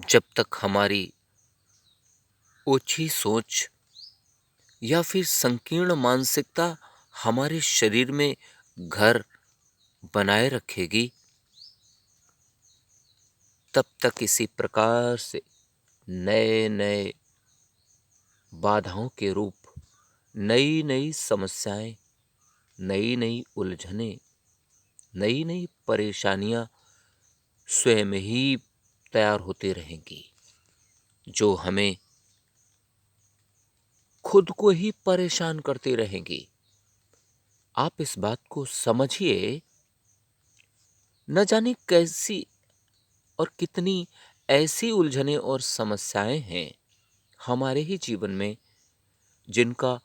जब तक हमारी ओछी सोच या फिर संकीर्ण मानसिकता हमारे शरीर में घर बनाए रखेगी, तब तक इसी प्रकार से नए नए बाधाओं के रूप, नई नई समस्याएं, नई नई उलझनें, नई नई परेशानियां स्वयं ही तैयार होती रहेंगी, जो हमें खुद को ही परेशान करती रहेंगी। आप इस बात को समझिए, न जाने कैसी और कितनी ऐसी उलझनें और समस्याएं हैं हमारे ही जीवन में, जिनका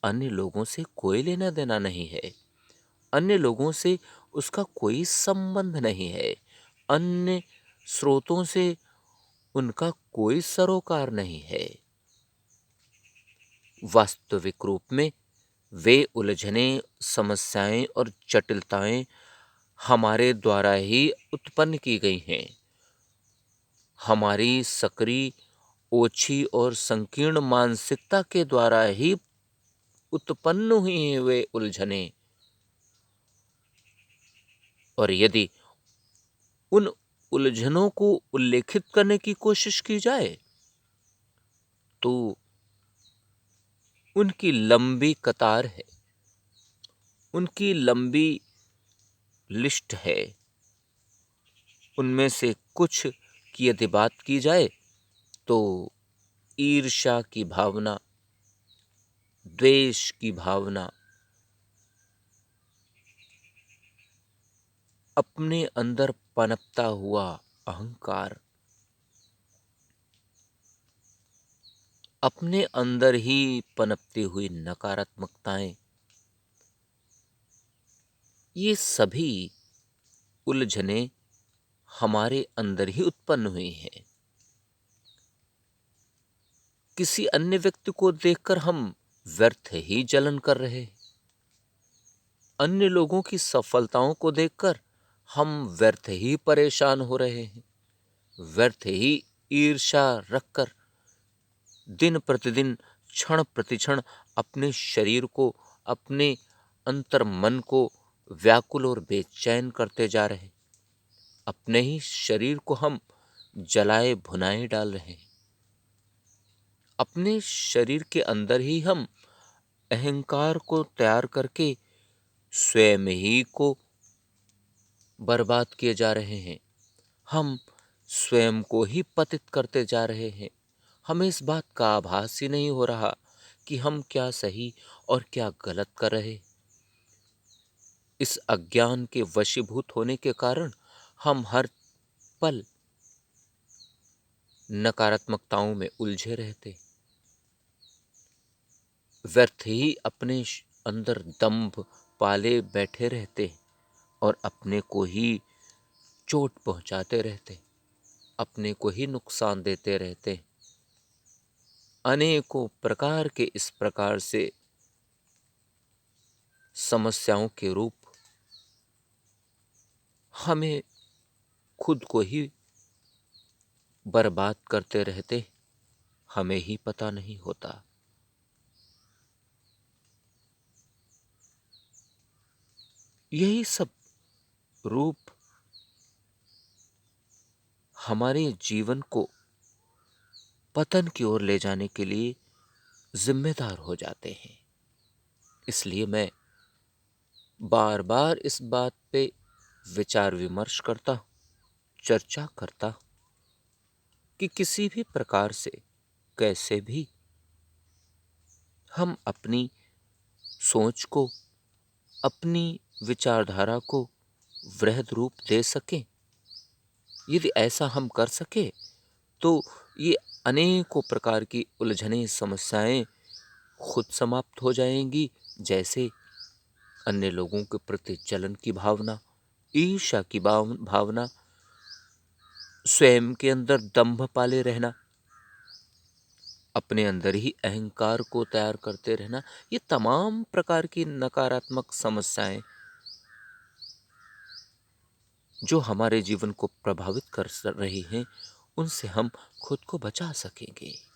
अन्य लोगों से कोई लेना देना नहीं है, अन्य लोगों से उसका कोई संबंध नहीं है, अन्य स्रोतों से उनका कोई सरोकार नहीं है। वास्तविक रूप में वे उलझनें, समस्याएं और जटिलताएं हमारे द्वारा ही उत्पन्न की गई हैं। हमारी सक्रिय, ओछी और संकीर्ण मानसिकता के द्वारा ही उत्पन्न हुई हैं वे उलझनें। और यदि उन उलझनों को उल्लेखित करने की कोशिश की जाए, तो उनकी लंबी कतार है, उनकी लंबी लिस्ट है। उनमें से कुछ की यदि बात की जाए, तो ईर्ष्या की भावना, द्वेष की भावना, अपने अंदर पनपता हुआ अहंकार, अपने अंदर ही पनपती हुई नकारात्मकताएं, ये सभी उलझने हमारे अंदर ही उत्पन्न हुई हैं। किसी अन्य व्यक्ति को देखकर हम व्यर्थ ही जलन कर रहे हैं। अन्य लोगों की सफलताओं को देखकर हम व्यर्थ ही परेशान हो रहे हैं। व्यर्थ ही ईर्ष्या रखकर दिन प्रतिदिन, क्षण प्रतिक्षण अपने शरीर को, अपने अंतर मन को व्याकुल और बेचैन करते जा रहे हैं। अपने ही शरीर को हम जलाए भुनाए डाल रहे हैं। अपने शरीर के अंदर ही हम अहंकार को तैयार करके स्वयं ही को बर्बाद किए जा रहे हैं। हम स्वयं को ही पतित करते जा रहे हैं। हमें इस बात का आभास ही नहीं हो रहा कि हम क्या सही और क्या गलत कर रहे। इस अज्ञान के वशीभूत होने के कारण हम हर पल नकारात्मकताओं में उलझे रहते, व्यर्थ ही अपने अंदर दंभ पाले बैठे रहते और अपने को ही चोट पहुंचाते रहते, अपने को ही नुकसान देते रहते। अनेकों प्रकार के इस प्रकार से समस्याओं के रूप हमें खुद को ही बर्बाद करते रहते, हमें ही पता नहीं होता। यही सब रूप हमारे जीवन को पतन की ओर ले जाने के लिए जिम्मेदार हो जाते हैं। इसलिए मैं बार बार इस बात पे विचार विमर्श करता, चर्चा करता कि किसी भी प्रकार से, कैसे भी हम अपनी सोच को, अपनी विचारधारा को वृहद रूप दे सकें। यदि ऐसा हम कर सके, तो ये अनेकों प्रकार की उलझनें, समस्याएं खुद समाप्त हो जाएंगी। जैसे अन्य लोगों के प्रति जलन की भावना, ईर्ष्या की भावना, स्वयं के अंदर दंभ पाले रहना, अपने अंदर ही अहंकार को तैयार करते रहना, ये तमाम प्रकार की नकारात्मक समस्याएं जो हमारे जीवन को प्रभावित कर रही हैं, उनसे हम खुद को बचा सकेंगे।